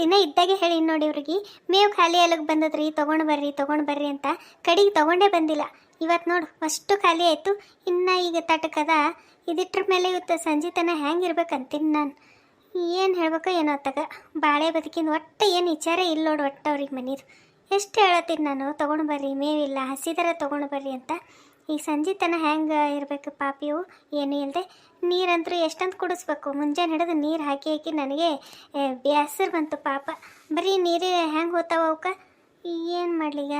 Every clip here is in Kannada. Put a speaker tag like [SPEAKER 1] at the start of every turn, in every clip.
[SPEAKER 1] ದಿನ ಇದ್ದಾಗೆ ಹೇಳಿ ನೋಡಿ ಇವ್ರಿಗೆ ಮೇವು ಖಾಲಿ ಅಲ್ಲಿಗೆ ಬಂದದ್ರಿ ತೊಗೊಂಡು ಬರ್ರಿ ಅಂತ ಕಡೆಗೆ ತೊಗೊಂಡೇ ಬಂದಿಲ್ಲ. ಇವತ್ತು ನೋಡು ಅಷ್ಟು ಖಾಲಿ ಆಯಿತು. ಇನ್ನು ಈಗ ತಟಕದ ಇದಿಟ್ರ ಮೇಲೆ ಇವತ್ತು ಸಂಜೆ ತನಕ ಹೆಂಗಿರ್ಬೇಕಂತೀನಿ ನಾನು. ಏನು ಹೇಳ್ಬೇಕೋ ಏನೋ ತಗ ಬಾಳೆ ಬದುಕಿನ ಒಟ್ಟು ಏನು ವಿಚಾರ ಇಲ್ಲ ನೋಡು. ಒಟ್ಟು ಅವ್ರಿಗೆ ಮನೀದು ಎಷ್ಟು ಹೇಳತ್ತೀನಿ ನಾನು, ತೊಗೊಂಡು ಬರ್ರಿ ಮೇವಿಲ್ಲ ಹಸಿದರ ತೊಗೊಂಡು ಬರ್ರಿ ಅಂತ. ಈಗ ಸಂಜೆ ತನಕ ಹೆಂಗೆ ಇರಬೇಕು ಪಾಪಿವು ಏನೂ ಇಲ್ಲದೆ. ನೀರಂತರೂ ಎಷ್ಟಂತ ಕುಡಿಸ್ಬೇಕು, ಮುಂಜಾನೆ ಹಿಡಿದು ನೀರು ಹಾಕಿ ನನಗೆ ಬೇಸರ ಬಂತು ಪಾಪ. ಬರೀ ನೀರೇ ಹೆಂಗೆ ಹೋಗ್ತಾವ ಅವಕ್ಕೆ, ಏನು ಮಾಡಲೀಗ?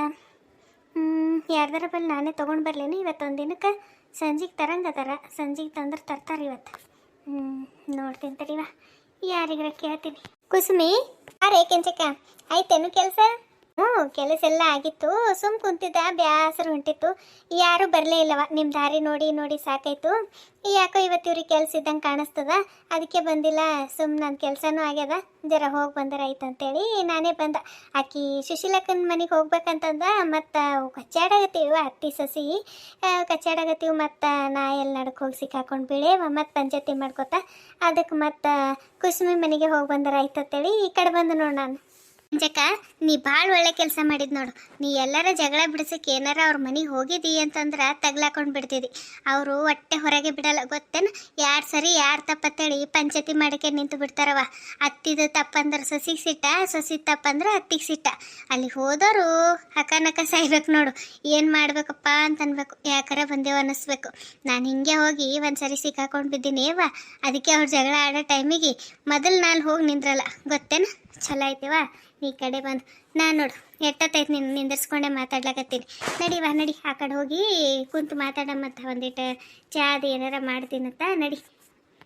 [SPEAKER 1] ಯಾರ್ದಾರ ಬಲ್ಲಿ ನಾನೇ ತೊಗೊಂಡು ಬರಲೇನು ಇವತ್ತೊಂದು ದಿನಕ್ಕೆ. ಸಂಜೆಗೆ ತರಂಗದಾರ, ಸಂಜೆಗೆ ತಂದ್ರೆ ತರ್ತಾರೆ ಇವತ್ತು. ನೋಡ್ತೀನಿ ತಡಿವ, ಯಾರಿಗಾರ ಕೇಳ್ತೀನಿ. ಕುಸುಮಿ ಅರೇ ಕೆಂಚಕ್ಕ ಆಯ್ತೇನು ಕೆಲಸ? ಕೆಲಸ ಎಲ್ಲ ಆಗಿತ್ತು. ಸುಮ್ ಕುಂತಿದ್ದ ಬ್ಯಾಸರ ಹೊಂಟಿತ್ತು. ಯಾರೂ ಬರಲೇ ಇಲ್ಲವ, ನಿಮ್ಮ ದಾರಿ ನೋಡಿ ನೋಡಿ ಸಾಕಾಯ್ತು. ಯಾಕೋ ಇವತ್ತು ಇವ್ರಿಗೆ ಕೆಲಸ ಇದ್ದಂಗೆ ಕಾಣಿಸ್ತದ, ಅದಕ್ಕೆ ಬಂದಿಲ್ಲ. ನನ್ನ ಕೆಲಸನೂ ಆಗ್ಯದ, ಜರ ಹೋಗಿ ಬಂದರೆ ಆಯ್ತು ಅಂತೇಳಿ ನಾನೇ ಬಂದ. ಆಕಿ ಸುಶೀಲಕ್ಕನ ಮನೆಗೆ ಹೋಗ್ಬೇಕಂತಂದ. ಮತ್ತು ಕಚ್ಚಾಡಗತ್ತೀವಿ ಅತ್ತಿ ಸಸಿ ಕಚ್ಚಾಡಗತ್ತೀವಿ. ಮತ್ತು ನಾ ಎಲ್ಲಿ ನಡಕ್ಕೆ ಹೋಗಿ ಸಿಕ್ಕಾಕೊಂಡು ಬೀಳೇವ ಮತ್ತು ಪಂಚಾಯತಿ ಮಾಡ್ಕೊತ. ಅದಕ್ಕೆ ಮತ್ತು ಕುಸುಮಿ ಮನೆಗೆ ಹೋಗಿ ಬಂದರೆ ಆಯ್ತು ಅಂತೇಳಿ ಈ ಕಡೆ ಬಂದು ನೋಡಿ ನಾನು. ಅಂಜಕ್ಕ ನೀ ಭಾಳ ಒಳ್ಳೆ ಕೆಲಸ ಮಾಡಿದ್ ನೋಡು. ನೀ ಎಲ್ಲರ ಜಗಳ ಬಿಡಿಸಕ್ಕೆ ಏನಾರ ಅವ್ರ ಮನೆಗೆ ಹೋಗಿದ್ದಿ ಅಂತಂದ್ರೆ ತಗ್ಲಾಕೊಂಡು ಬಿಡ್ತಿದ್ದಿ. ಅವರು ಹೊಟ್ಟೆ ಹೊರಗೆ ಬಿಡಲ್ಲ ಗೊತ್ತೇನು. ಯಾರು ಸರಿ ಯಾರು ತಪ್ಪತ್ತೇಳಿ ಪಂಚಾಯತಿ ಮಾಡಕ್ಕೆ ನಿಂತು ಬಿಡ್ತಾರವ. ಅತ್ತಿದು ತಪ್ಪಂದ್ರೆ ಸೊಸಿಗೆ ಸಿಟ್ಟ, ಸೊಸಿ ತಪ್ಪಂದ್ರೆ ಅತ್ತಿಗೆ ಸಿಟ್ಟ. ಅಲ್ಲಿ ಹೋದವರು ಹಕನಕ ಸಾಯ್ಬೇಕು ನೋಡು. ಏನು ಮಾಡ್ಬೇಕಪ್ಪ ಅಂತ ಅನ್ಬೇಕು, ಯಾಕಾರ ಬಂದೇವು ಅನ್ನಿಸ್ಬೇಕು. ನಾನು ಹಿಂಗೆ ಹೋಗಿ ಒಂದು ಸರಿ ಸಿಕ್ಕಾಕೊಂಡು ಬಿದ್ದೀನಿ ಅವ. ಅದಕ್ಕೆ ಅವ್ರು ಜಗಳ ಆಡೋ ಟೈಮಿಗೆ ಮೊದಲು ನಾನು ಹೋಗಿ ನಿಂದ್ರಲ್ಲ ಗೊತ್ತೇನು. ಚಲೋ ಐತಿವ ಈ ಕಡೆ ಬಂದು. ನಾನು ನೋಡು ಎಟ್ಟತ್ತೈತೆ ನಿಂದಿರ್ಸ್ಕೊಂಡೆ ಮಾತಾಡ್ಲಕತ್ತೀನಿ. ನಡಿವಾ ನಡಿ, ಆ ಕಡೆ ಹೋಗಿ ಕುಂತು ಮಾತಾಡಮ್ಮತ್ತ. ಒಂದಿಟ್ಟು ಚಾದು ಏನಾರ ಮಾಡ್ತೀನಂತ ನಡಿ.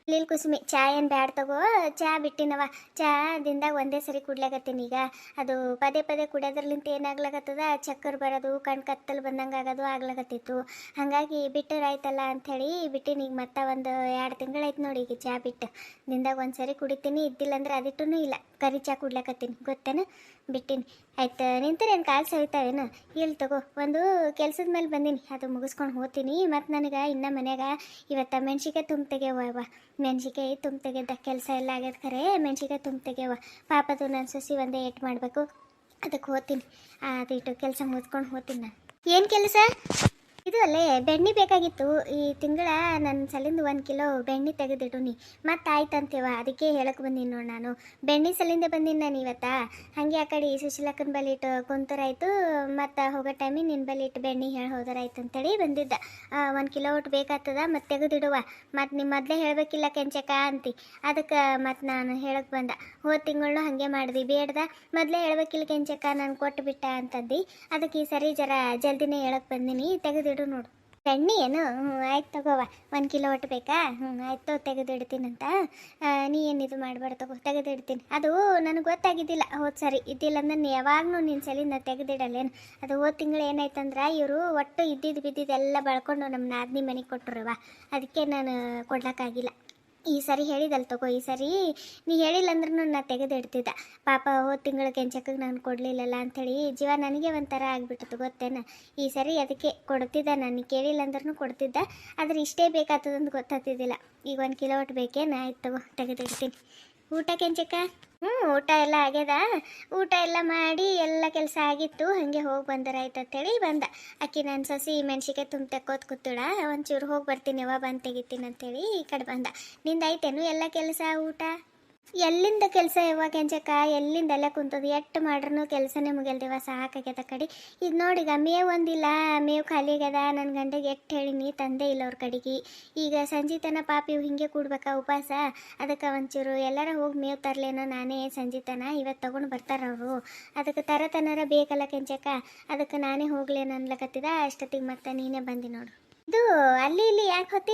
[SPEAKER 1] ಇಲ್ಲಿ ಕುಸುಮಿ ಚಾ ಏನು ಬ್ಯಾಡ ತಗೋ, ಚಾ ಬಿಟ್ಟಿನವ. ಚಾ ದಿಂದಾಗ ಒಂದೇ ಸರಿ ಕುಡ್ಲಾಕತ್ತೀನಿ ಈಗ. ಅದು ಪದೇ ಪದೇ ಕುಡಿಯೋದ್ರಲಿಂತ ಏನಾಗ್ಲಾಕತ್ತದ, ಚಕ್ಕರ್ ಬರೋದು, ಕಣ್ ಕತ್ತಲು ಬಂದಂಗೆ ಆಗೋದು ಆಗ್ಲಾಕತ್ತಿತ್ತು. ಹಾಗಾಗಿ ಬಿಟ್ಟರಾಯ್ತಲ್ಲ ಅಂಥೇಳಿ ಬಿಟ್ಟಿನಿ. ಈಗ ಮತ್ತೆ ಒಂದು 2 ತಿಂಗಳಾಯ್ತು ನೋಡಿ ಈಗ ಚಾ ಬಿಟ್ಟು. ದಿಂದಾಗ ಒಂದು ಸರಿ ಕುಡಿತೀನಿ, ಇದ್ದಿಲ್ಲ ಅಂದ್ರೆ ಅದಿಟ್ಟೂ ಇಲ್ಲ. ಕರಿ ಚಾ ಕುಡ್ಲಾಕತ್ತೀನಿ ಗೊತ್ತೇನು, ಬಿಟ್ಟಿನಿ. ಆಯ್ತು ನಿಂತರೇನು ಕಾಲು ಸವಿತಾವೇನು? ಇಲ್ಲಿ ತಗೋ, ಒಂದು ಕೆಲ್ಸದ ಮೇಲೆ ಬಂದೀನಿ, ಅದು ಮುಗಿಸ್ಕೊಂಡು ಹೋಗ್ತೀನಿ. ಮತ್ತು ನನಗೆ ಇನ್ನು ಮನ್ಯಾಗ ಇವತ್ತು ಮೆಣ್ಸಿಕಾಯಿ ತುಂಬ ತೆಗೆಯವ. ಮೆಣ್ಸಿಕಾಯಿ ತುಂಬ ತೆಗೆದ ಕೆಲಸ ಎಲ್ಲ ಆಗ್ಯದ ಖರೆ. ಮೆಣ್ಸಿಕಾಯಿ ತುಂಬ ತೆಗೆಯವ. ಪಾಪದು ನನ್ನ ಸೊಸಿ ಒಂದೇ ಏಟ್ ಮಾಡಬೇಕು, ಅದಕ್ಕೆ ಹೋಗ್ತೀನಿ. ಅದಿಟ್ಟು ಕೆಲಸ ಮುಗಿಸ್ಕೊಂಡು ಹೋಗ್ತೀನಿ ನಾನು. ಏನು ಕೆಲಸ? ಇದು ಅಲ್ಲೇ ಬೆಣ್ಣೆ ಬೇಕಾಗಿತ್ತು. ಈ ತಿಂಗಳ ನನ್ನ ಸಲಿಂದ 1 ಕಿಲೋ ಬೆಣ್ಣೆ ತೆಗೆದಿಡು ನೀ. ಮತ್ತು ಆಯ್ತಂತೀವ, ಅದಕ್ಕೆ ಹೇಳಕ್ಕೆ ಬಂದೀನಿ ನೋಡಿ ನಾನು. ಬೆಣ್ಣೆ ಸಲಿಂದ ಬಂದೀನಿ ನಾನು ಇವತ್ತು. ಹಾಗೆ ಆ ಕಡೆ ಸುಶೀಲಕ್ಕನ ಬಲ್ಲಿ ಇಟ್ಟು ಕುಂತರಾಯ್ತು. ಮತ್ತು ಹೋಗೋ ಟೈಮಿಗೆ ನಿನ್ನ ಬಲ್ಲಿ ಇಟ್ಟು ಬೆಣ್ಣೆ ಹೇಳಿ ಹೋದರಾಯ್ತು ಅಂತೇಳಿ ಬಂದಿದ್ದ. 1 ಕಿಲೋ ಒಟ್ಟು ಬೇಕಾಗ್ತದ, ಮತ್ತು ತೆಗೆದಿಡುವ. ಮತ್ತು ನಿಮ್ಮ ಮೊದಲೇ ಹೇಳಬೇಕಿಲ್ಲ ಕೆಂಚಕ್ಕ ಅಂತಿ. ಅದಕ್ಕೆ ಮತ್ತು ನಾನು ಹೇಳಕ್ಕೆ ಬಂದ. ಹೋದ ತಿಂಗಳು ಹಾಗೆ ಮಾಡಿದ್ವಿ, ಬೇಡ್ದ ಮೊದಲೇ ಹೇಳ್ಬೇಕಿಲ್ಲ ಕೆಂಚಕ್ಕ, ನಾನು ಕೊಟ್ಟು ಬಿಟ್ಟ ಅಂತಂದು. ಅದಕ್ಕೆ ಈ ಸರಿ ಜರ ಜಲ್ದಿನೇ ಹೇಳಕ್ಕೆ ಬಂದೀನಿ, ತೆಗೆದಿಡು ನೋಡು. ಬೆಣ್ಣೆ ಏನು? ಆಯ್ತು ತಗೋವ, 1 ಕಿಲೋ ಒಟ್ಟು ಬೇಕಾ? ಆಯಿತು ತೆಗೆದಿಡ್ತೀನಂತ. ನೀ ಏನು ಇದು ಮಾಡಬೇಡ ತಗೋ, ತೆಗೆದಿಡ್ತೀನಿ. ಅದು ನನಗೆ ಗೊತ್ತಾಗಿದ್ದಿಲ್ಲ ಹೋದ ಸರಿ. ಇದ್ದಿಲ್ಲ ಅಂದ್ರೆ ಯಾವಾಗಲೂ ನಿನ್ನ ಸಲಿಂದ ತೆಗೆದಿಡಲ್ಲೇನು. ಅದು ಹೋದ ತಿಂಗಳು ಏನಾಯ್ತಂದ್ರೆ ಇವರು ಒಟ್ಟು ಬಿದ್ದಿದ್ದೆಲ್ಲ ಬಳ್ಕೊಂಡು ನಮ್ಮ ನಾದಿನಿ ಮನೆಗೆ ಕೊಟ್ಟರವ. ಅದಕ್ಕೆ ನಾನು ಕೊಡ್ಲಿಕ್ಕಾಗಿಲ್ಲ. ಈ ಸರಿ ಹೇಳಿದಲ್ಲ ತಗೋ, ಈ ಸರಿ ನೀ ಹೇಳಿಲ್ಲ ಅಂದ್ರೂ ನಾನು ತೆಗೆದಿಡ್ತಿದ್ದ. ಪಾಪ ಹೋದ ತಿಂಗಳು ಕೆಂಚಕ್ಕೆ ನಾನು ಕೊಡಲಿಲ್ಲಲ್ಲ ಅಂಥೇಳಿ ಜೀವ ನನಗೆ ಒಂಥರ ಆಗಿಬಿಟ್ಟಿತ್ತು ಗೊತ್ತೇನ. ಈ ಸರಿ ಅದಕ್ಕೆ ಕೊಡ್ತಿದ್ದ, ನಾನು ಕೇಳಿಲ್ಲ ಅಂದ್ರೂ ಕೊಡ್ತಿದ್ದ. ಆದರೆ ಇಷ್ಟೇ ಬೇಕಾಗ್ತದಂತ ಗೊತ್ತಾಗ್ತಿದ್ದಿಲ್ಲ. ಈಗ 1 ಕಿಲೋ ಒಟ್ಟು ಬೇಕೇನು? ಆಯ್ತು ತಗೋ, ತೆಗೆದಿಡ್ತೀನಿ. ಊಟ ಕೆಂಚಕ್ಕ? ಊಟ ಎಲ್ಲ ಆಗ್ಯದ. ಊಟ ಎಲ್ಲ ಮಾಡಿ ಎಲ್ಲ ಕೆಲಸ ಆಗಿತ್ತು. ಹಾಗೆ ಹೋಗಿ ಬಂದರಾಯ್ತು ಅಂತೇಳಿ ಬಂದ. ಅಕ್ಕಿ ನನ್ನ ಸೊಸಿ ಮೆಣ್ಸಿಕಾಯಿ ತುಂಬ ತೆಕ್ಕೋತ್ ಕೂತಿಡ, ಒಂಚೂರು ಹೋಗಿ ಬರ್ತೀನಿ ಅವ ಬಂದು ತೆಗಿತೀನಿ ಅಂತೇಳಿ ಈ ಕಡೆ ಬಂದ. ನಿಂದಾಯ್ತೇನು ಎಲ್ಲ ಕೆಲಸ ಊಟ? ಎಲ್ಲಿಂದ ಕೆಲಸ ಯಾವಾಗ ಕೆಂಚಕ್ಕ? ಎಲ್ಲಿಂದ ಎಲ್ಲ ಕುಂತದು, ಎಟ್ಟು ಮಾಡ್ರೂ ಕೆಲಸನೇ ಮುಗಿಲ್ದೇವ, ಸಾಕಾಗ್ಯದ ಕಡೆ. ಇದು ನೋಡಿಗ ಮೇವು ಒಂದಿಲ್ಲ, ಮೇವು ಖಾಲಿ ಆಗ್ಯದ. ನನ್ನ ಗಂಡಗೆ ಎಟ್ಟು ಹೇಳಿನಿ, ತಂದೆ ಇಲ್ಲ ಅವ್ರ ಕಡೆಗೆ. ಈಗ ಸಂಜೆ ತನ ಪಾಪಿ ಹಿಂಗೆ ಕೂಡ್ಬೇಕಾ ಉಪವಾಸ. ಅದಕ್ಕೆ ಒಂಚೂರು ಎಲ್ಲರ ಹೋಗಿ ಮೇವು ತರಲೇನೋ ನಾನೇ ಸಂಜೆ ತನ. ಇವತ್ತು ತೊಗೊಂಡು ಬರ್ತಾರೆ ಅವರು. ಅದಕ್ಕೆ ತರತನರ ಬೇಕಲ್ಲ ಕೆಂಚಕ್ಕ, ಅದಕ್ಕೆ ನಾನೇ ಹೋಗ್ಲೇನು ಅನ್ಲಕತ್ತಿದ. ಅಷ್ಟೊತ್ತಿಗೆ ಮತ್ತೆ ನೀನೇ ಬಂದಿ ನೋಡು. ಇದು ಅಲ್ಲಿ ಇಲ್ಲಿ ಯಾಕೆ ಹೊತ್ತಿ?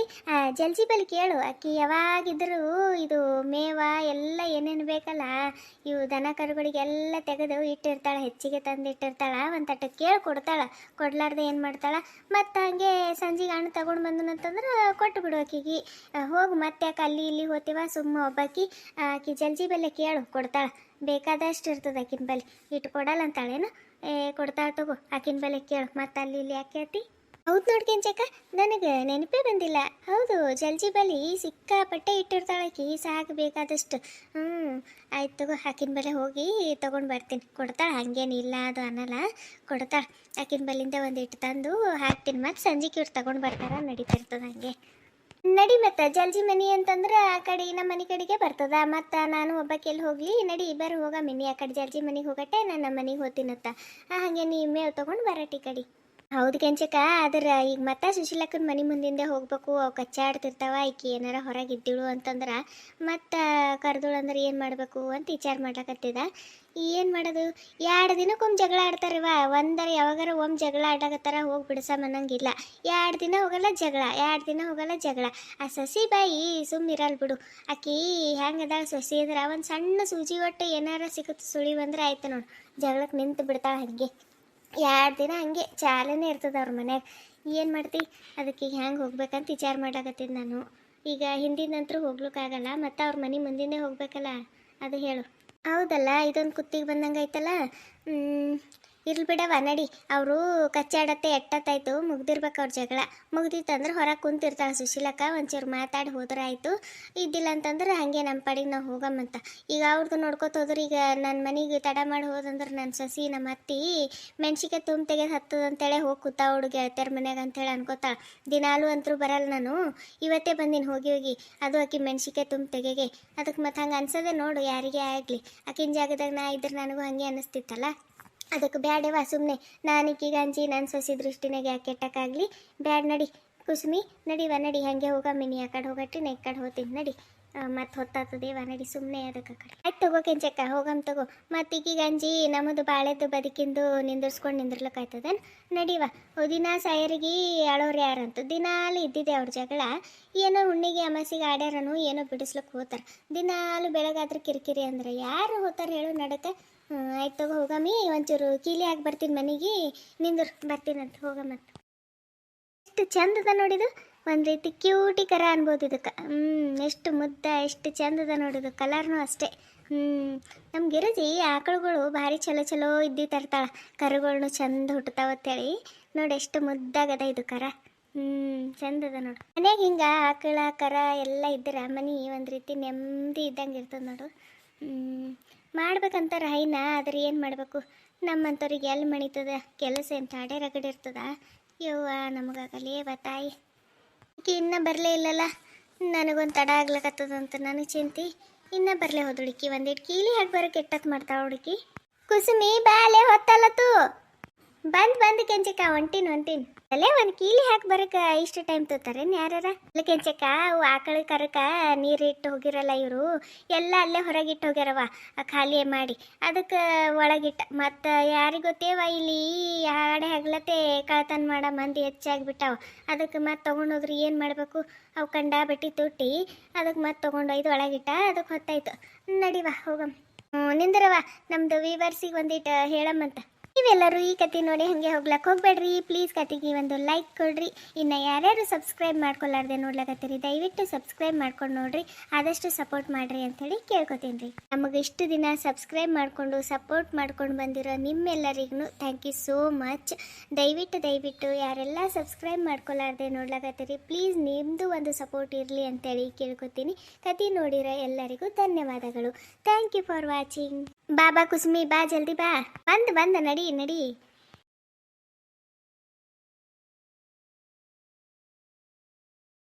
[SPEAKER 1] ಜಲ್ಜಿ ಬಲ್ಲಿ ಕೇಳು. ಅಕ್ಕಿ ಯಾವಾಗಿದ್ದರೂ ಇದು ಮೇವ ಎಲ್ಲ ಏನೇನು ಬೇಕಲ್ಲ, ಇವು ದನ ಕರುಗಳಿಗೆಲ್ಲ ತೆಗೆದು ಇಟ್ಟಿರ್ತಾಳೆ, ಹೆಚ್ಚಿಗೆ ತಂದು ಇಟ್ಟಿರ್ತಾಳೆ. ಒಂದು ತಟ್ಟೆ ಕೇಳಿ ಕೊಡ್ತಾಳೆ. ಕೊಡ್ಲಾರ್ದೆ ಏನು ಮಾಡ್ತಾಳೆ, ಮತ್ತು ಹಾಗೆ ಸಂಜೆಗೆ ಹಣ್ಣು ತಗೊಂಡು ಬಂದನಂತಂದ್ರೆ ಕೊಟ್ಟು ಬಿಡು ಅಕ್ಕಿಗೆ. ಹೋಗಿ ಮತ್ತೆ ಯಾಕೆ ಅಲ್ಲಿ ಇಲ್ಲಿ ಹೋಗ್ತೀವ ಸುಮ್ಮ ಒಬ್ಬಾಕಿ. ಆಕಿ ಜಲ್ಜಿ ಬಲ್ಲೆ ಕೇಳು, ಕೊಡ್ತಾಳೆ. ಬೇಕಾದಷ್ಟು ಇರ್ತದೆ ಆಕಿನ ಬಲ್ಲಿ. ಇಟ್ಟು ಕೊಡಲ್ಲ ಅಂತಾಳೇನು? ಕೊಡ್ತಾಳೆ ತಗೋ, ಆಕಿನ ಬಲ್ಲಿ ಕೇಳು. ಮತ್ತು ಅಲ್ಲಿ ಇಲ್ಲಿ ಯಾಕೆ ಹೇಳ್ತಿ? ಹೌದು ನೋಡ್ಕೆಂಚಕ್ಕ, ನನಗೆ ನೆನಪೇ ಬಂದಿಲ್ಲ. ಹೌದು, ಜಲ್ಜಿ ಬಲಿ ಸಿಕ್ಕಾಪಟ್ಟೆ ಇಟ್ಟಿರ್ತಾಳಕಿ, ಸಾಕು ಬೇಕಾದಷ್ಟು. ಆಯ್ತು ತಗೋ, ಆಕಿನ ಬಲೆ ಹೋಗಿ ತೊಗೊಂಡು ಬರ್ತೀನಿ. ಕೊಡ್ತಾಳೆ, ಹಂಗೇನಿಲ್ಲ ಅದು ಅನ್ನಲ್ಲ, ಕೊಡ್ತಾಳೆ. ಆಕಿನ ಬಲಿಂದ ಒಂದಿಟ್ಟು ತಂದು ಹಾಕ್ತೀನಿ, ಮತ್ತು ಸಂಜೆಗೆ ಇವ್ರು ತೊಗೊಂಡು ಬರ್ತಾರ, ನಡೀತಿರ್ತದೆ ಹಂಗೆ. ನಡಿ, ಮತ್ತೆ ಜಲ್ಜಿ ಮನಿ ಅಂತಂದ್ರೆ ಆ ಕಡೆ ನಮ್ಮ ಮನೆ ಕಡೆಗೆ ಬರ್ತದ. ಮತ್ತು ನಾನು ಒಬ್ಬಾಕೆಲ್ಲಿ ಹೋಗ್ಲಿ, ನಡಿ ಇಬ್ಬರು ಹೋಗ ಮಿನಿ ಆ ಕಡೆ ಜಲ್ಜಿ ಮನೆಗೆ ಹೋಗಟ್ಟೆ, ನಾನು ನಮ್ಮ ಮನೆಗೆ ಹೋಗ್ತೀನತ್ತ. ಹಾಗೆ ನೀ ಮೇವು ತೊಗೊಂಡು ಬರಟಿ ಕಡೆ. ಹೌದು ಕೆಂಚಕ್ಕ, ಆದ್ರೆ ಈಗ ಮತ್ತೆ ಸುಶೀಲಕ್ಕನ ಮನೆ ಮುಂದಿಂದೆ ಹೋಗ್ಬೇಕು. ಅವು ಕಚ್ಚಾಡ್ತಿರ್ತಾವ, ಈಕಿ ಏನಾರ ಹೊರಗೆ ಇದ್ದಿಳು ಅಂತಂದ್ರೆ ಮತ್ತು ಕರೆದಳು ಅಂದ್ರೆ ಏನು ಮಾಡಬೇಕು ಅಂತ ವಿಚಾರ ಮಾಡ್ಲಕತ್ತಿದ. ಏನು ಮಾಡೋದು, 2 ದಿನಕ್ಕೊಮ್ಮೆ ಜಗಳ ಆಡ್ತಾರವ. ಒಂದರ ಯಾವಾಗಾರ ಒಮ್ಮೆ ಜಗಳ ಆಡಕತ್ತಾರ, ಹೋಗಿ ಬಿಡಿಸಮನ್ನಂಗಿಲ್ಲ. 2 ದಿನ ಹೋಗಲ್ಲ ಜಗಳ, 2 ದಿನ ಹೋಗಲ್ಲ ಜಗಳ. ಆ ಸಸಿ ಬಾಯಿ ಸುಮ್ಮಿರಲ್ ಬಿಡು. ಆಕಿ ಹೆಂಗದ ಸೊಸಿ ಅಂದ್ರೆ ಒಂದು ಸಣ್ಣ ಸೂಜಿ ಒಟ್ಟು ಏನಾರ ಸಿಗುತ್ತೆ ಸುಳಿ ಬಂದ್ರೆ ಆಯ್ತು ನೋಡು, ಜಗಳಕ್ಕೆ ನಿಂತು ಬಿಡ್ತಾಳೆ. ಹಾಗೆ 2 ದಿನ ಹಂಗೆ ಚಾಲನೆ ಇರ್ತದೆ ಅವ್ರ ಮನ್ಯಾಗ. ಏನು ಮಾಡ್ತಿ, ಅದಕ್ಕೆ ಈಗ ಹೆಂಗೆ ಹೋಗ್ಬೇಕಂತ ವಿಚಾರ ಮಾಡ್ಲಾಕತ್ತಿದ್ದು ನಾನು. ಈಗ ಹಿಂದಿನಂತರೂ ಹೋಗ್ಲಿಕ್ಕಾಗಲ್ಲ, ಮತ್ತು ಅವ್ರ ಮನೆ ಮುಂದಿನೇ ಹೋಗ್ಬೇಕಲ್ಲ, ಅದು ಹೇಳು. ಹೌದಲ್ಲ, ಇದೊಂದು ಕುತ್ತಿಗೆ ಬಂದಂಗೆ ಐತಲ್ಲ. ಇರ್ಲಿ ಬಿಡವ, ನಡಿ. ಅವರು ಕಚ್ಚಾಡತ್ತೆ ಎಟ್ಟತ್ತಾಯ್ತು, ಮುಗ್ದಿರ್ಬೇಕು ಅವ್ರ ಜಗಳ. ಮುಗ್ದಿತ್ತಂದ್ರೆ ಹೊರಗೆ ಕುಂತಿರ್ತಾಳೆ ಸುಶೀಲಕ್ಕ, ಒಂಚೂರು ಮಾತಾಡಿ ಹೋದ್ರೆ ಆಯಿತು. ಇದ್ದಿಲ್ಲ ಅಂತಂದ್ರೆ ಹಾಗೆ ನಮ್ಮ ಪಾಡಿಗೆ ನಾವು ಹೋಗಮ್ಮಂತ. ಈಗ ಅವ್ರದ್ದು ನೋಡ್ಕೊತ ಹೋದ್ರೆ, ಈಗ ನನ್ನ ಮನೆಗೆ ತಡ ಮಾಡಿ ಹೋದಂದ್ರೆ ನನ್ನ ಸಸಿ ನಮ್ಮ ಅತ್ತಿ ಮೆಣ್ಸಿಗೆ ತುಂಬ ತೆಗೆದು ಹತ್ತದಂತೇಳಿ ಹೋಗಿ ಕೂತ ಹುಡುಗಿ ಗೆಳತಿಯರ ಮನ್ಯಾಗ ಅಂತೇಳಿ ಅನ್ಕೋತಾಳೆ. ದಿನಾಲು ಅಂತರೂ ಬರಲ್ಲ ನಾನು, ಇವತ್ತೇ ಬಂದೀನಿ ಹೋಗಿ. ಅದು ಆಕಿ ಮೆಣ್ಸಿಗೆ ತುಂಬ ತೆಗೆಗೆ. ಅದಕ್ಕೆ ಮತ್ತೆ ಹಂಗೆ ಅನ್ಸೋದೆ ನೋಡು, ಯಾರಿಗೇ ಆಗಲಿ. ಆಕಿನ ಜಾಗದಾಗ ನಾ ಇದ್ರೆ ನನಗೂ ಹಾಗೆ ಅನ್ನಿಸ್ತಿತ್ತಲ್ಲ. ಅದಕ್ಕೆ ಬ್ಯಾಡವಾ, ಸುಮ್ಮನೆ ನಾನಿಕ್ಕೀಗ ಅಂಜಿ ನನ್ನ ಸೊಸಿ ದೃಷ್ಟಿನಾಗ ಯಾಕೆ ಕೆಟ್ಟಕ್ಕಾಗಲಿ. ಬ್ಯಾಡ್, ನಡಿ ಕುಸುಮಿ, ನಡಿವ, ನಡಿ. ಹಾಗೆ ಹೋಗ ಮಿನಿ, ಆ ಕಡೆ ಹೋಗಟ್ಟಿ ನಾ ಈ ಕಡೆ ಹೋಗ್ತೀನಿ, ನಡಿ. ಮತ್ತು ಹೊತ್ತಾತದೇವ, ನಡಿ ಸುಮ್ಮನೆ ಅದಕ್ಕೆ ಆ ಕಡೆ. ಆಯ್ತು ತಗೋ ಕೆಂಚಕ್ಕ, ಹೋಗಮ್ ತಗೋ. ಮತ್ತು ಈಗೀಗ ಅಂಜಿ ನಮ್ಮದು ಬಾಳೆದು ಬದುಕಿಂದು ನಿಂದಿರ್ಸ್ಕೊಂಡು ನಿಂದಿರ್ಲಕ್ಕಾಯ್ತದೇನು. ನಡಿವ. ದಿನ ಸಾಯರಿಗೆ ಆಳೋರು ಯಾರಂತ ದಿನಾಲು ಇದ್ದಿದೆ ಅವ್ರ ಜಗಳ. ಏನೋ ಹುಣ್ಣಿಗೆ ಅಮಾಸಿಗೆ ಆಡ್ಯಾರನು ಏನೋ ಬಿಡಿಸ್ಲಿಕ್ಕೆ ಹೋಗ್ತಾರೆ. ದಿನಾಲು ಬೆಳಗಾದ್ರೆ ಕಿರಿಕಿರಿ ಅಂದ್ರೆ ಯಾರು ಹೋಗ್ತಾರೆ ಹೇಳು, ನಡಕ್ಕೆ. ಆಯ್ತು ತಗೋ, ಹೋಗಮ್ಮಿ. ಒಂಚೂರು ಕೀಲಿ ಹಾಕಿ ಬರ್ತೀನಿ ಮನೆಗೆ, ನಿಂದ್ರು ಬರ್ತೀನಂತ. ಹೋಗಮ್ಮಂತ. ಎಷ್ಟು ಚಂದದ ನೋಡಿದು, ಒಂದು ರೀತಿ ಕ್ಯೂಟಿ ಕರ ಅನ್ಬೋದು ಇದಕ್ಕೆ. ಎಷ್ಟು ಮುದ್ದ, ಎಷ್ಟು ಚಂದದ ನೋಡಿದು. ಕಲರ್ನು ಅಷ್ಟೇ. ನಮ್ಮ ಗಿರಜಿ ಆಕಳುಗಳು ಭಾರಿ ಚಲೋ ಚಲೋ ಇದ್ದು ತರ್ತಾಳೆ. ಕರುಗಳ್ನು ಚಂದ ಹುಟ್ಟತಾವತ್ತೇಳಿ ನೋಡಿ, ಎಷ್ಟು ಮುದ್ದಾಗದ ಇದು ಕರ. ಚಂದದ ನೋಡು. ಮನ್ಯಾಗ ಹಿಂಗೆ ಆಕಳ ಕರ ಎಲ್ಲ ಇದ್ರೆ ಮನೆ ಒಂದು ರೀತಿ ನೆಮ್ಮದಿ ಇದ್ದಂಗೆ ಇರ್ತದೆ ನೋಡು. ಮಾಡ್ಬೇಕಂತಾರೆ ಹೈನ, ಆದ್ರೆ ಏನು ಮಾಡಬೇಕು, ನಮ್ಮಂಥವ್ರಿಗೆ ಎಲ್ಲಿ ಮಣಿತದ ಕೆಲಸ ಅಂತ ಅಡೆ ರಗಡೆ ಇರ್ತದ. ಯವ್ವ ನಮಗಾಗಲೇವ ತಾಯಿ. ಈಕೆ ಇನ್ನೂ ಬರಲೇ ಇಲ್ಲಲ್ಲ, ನನಗೊಂದು ತಡ ಆಗ್ಲಕತ್ತದಂತ ನನಗೆ ಚಿಂತೆ. ಇನ್ನೂ ಬರಲೇ ಹೋದಳಿಕಿ, ಒಂದಿಟ್ಟು ಕೀಲಿ ಹಾಕಿ ಬರೋಕೆ ಎಟ್ಟತ್ತು ಮಾಡ್ತಾಳೆ ಹುಡುಕಿ. ಕುಸುಮಿ ಬಾಲೆ ಹೊತ್ತಲ್ಲತ್ತು. ಬಂದು ಕೆಂಚಕ್ಕ, ಹೊಂಟೀನಿ. ಅಲ್ಲೇ ಒಂದು ಕೀಲಿ ಹಾಕಿ ಬರೋಕೆ ಇಷ್ಟು ಟೈಮ್ ತೋತಾರೇನು ಯಾರ? ಅಲ್ಲ ಕೆಂಚಕ್ಕ, ಅವು ಆಕಳ ಕರಕ ನೀರಿಟ್ಟು ಹೋಗಿರಲ್ಲ ಇವರು, ಎಲ್ಲ ಅಲ್ಲೇ ಹೊರಗಿಟ್ಟು ಹೋಗ್ಯಾರವ ಖಾಲಿ ಮಾಡಿ. ಅದಕ್ಕೆ ಒಳಗಿಟ್ಟ. ಮತ್ತು ಯಾರಿಗೆ ಗೊತ್ತೇವ, ಇಲ್ಲಿ ಹಾಡೆ ಹಗ್ಲತ್ತೆ ಕಳ್ತನ ಮಾಡೋ ಮಂದಿ ಹೆಚ್ಚಾಗಿಬಿಟ್ಟಾವ. ಅದಕ್ಕೆ ಮತ್ತೆ ತೊಗೊಂಡೋದ್ರಿ ಏನು ಮಾಡಬೇಕು, ಅವು ಕಂಡ ಬಟ್ಟಿ ತುಟ್ಟಿ ಅದಕ್ಕೆ ಮತ್ತೆ ತೊಗೊಂಡೊಯ್ದು ಒಳಗಿಟ್ಟ. ಅದಕ್ಕೆ ಹೊತ್ತಾಯ್ತು. ನಡಿವ ಹೋಗಮ್ಮ. ನಿಂದ್ರವ, ನಮ್ಮದು ವೀವರ್ಸಿಗೆ ಒಂದಿಟ್ಟು ಹೇಳಮ್ಮಂತ. ನೀವೆಲ್ಲರೂ ಈ ಕತೆ ನೋಡಿ ಹಾಗೆ ಹೋಗ್ಲಕ್ಕೆ ಹೋಗ್ಬೇಡ್ರಿ ಪ್ಲೀಸ್. ಕತೆಗೆ ಒಂದು ಲೈಕ್ ಕೊಡ್ರಿ. ಇನ್ನು ಯಾರ್ಯಾರು ಸಬ್ಸ್ಕ್ರೈಬ್ ಮಾಡ್ಕೊಲಾರ್ದೆ ನೋಡ್ಲಕತ್ತೀರಿ, ದಯವಿಟ್ಟು ಸಬ್ಸ್ಕ್ರೈಬ್ ಮಾಡ್ಕೊಂಡು ನೋಡ್ರಿ, ಆದಷ್ಟು ಸಪೋರ್ಟ್ ಮಾಡಿರಿ ಅಂಥೇಳಿ ಕೇಳ್ಕೊತೀನಿ ರೀ. ನಮಗೆ ಇಷ್ಟು ದಿನ ಸಬ್ಸ್ಕ್ರೈಬ್ ಮಾಡಿಕೊಂಡು ಸಪೋರ್ಟ್ ಮಾಡ್ಕೊಂಡು ಬಂದಿರೋ ನಿಮ್ಮೆಲ್ಲರಿಗೂ ಥ್ಯಾಂಕ್ ಯು ಸೋ ಮಚ್. ದಯವಿಟ್ಟು ಯಾರೆಲ್ಲ ಸಬ್ಸ್ಕ್ರೈಬ್ ಮಾಡ್ಕೊಲಾರ್ದೆ ನೋಡ್ಲಕತ್ತೀರಿ, ಪ್ಲೀಸ್ ನಿಮ್ಮದು ಒಂದು ಸಪೋರ್ಟ್ ಇರಲಿ ಅಂತೇಳಿ ಕೇಳ್ಕೊತೀನಿ. ಕತೆ ನೋಡಿರೋ ಎಲ್ಲರಿಗೂ ಧನ್ಯವಾದಗಳು. Thank you for watching. ಬಾ ಕುಸುಮಿ, ಬಾ ಜಲ್ದಿ ಬಾ. ಬಂದ ನಡಿ.